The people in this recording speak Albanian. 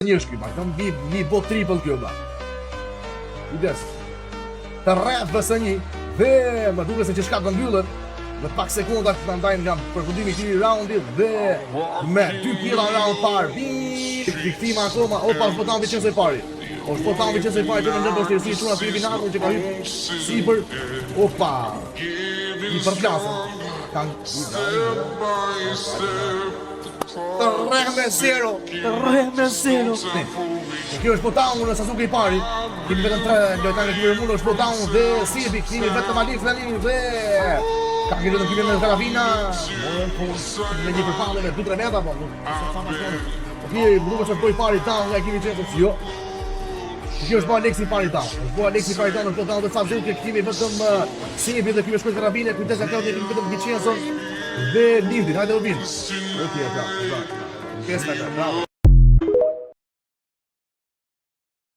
Një shky, ma kam vi bot triple kjo, ba. Kujdes. Të rreth vësë një, dhe më duke se që shka të mbyllën, në pak sekundat të ndajnë nga përfundimi këtij raundi dhe me 2 killa round parë. Viktima akoma, opa, është botan Vincenzo i pari. Është botan Vincenzo i pari që në ndër vështirësi çuna Filipinako që ka hyrë sipër. Opa. I përplasën. Kanë të rreh me 0. Kjo është botan në Sasuke i pari. Kemi vetëm 3 lojtarë të mund është botan dhe Sibi, kemi vetëm Alif tani dhe ka këtë të kime me Karavina, me një përpallë me 2-3 metra, po, nuk është boj pari ta, nga kemi qenë të jo. Kjo është bo Aleksi pari ta, është bo Aleksi pari ta në këtë të Sasuke, kemi vetëm Sibi dhe kemi shkojtë Karavina, kujtës e këtë kemi vetëm Vicenzo dhe Lindin, hajde u binë. Ok, bravo, 5 metra, bravo.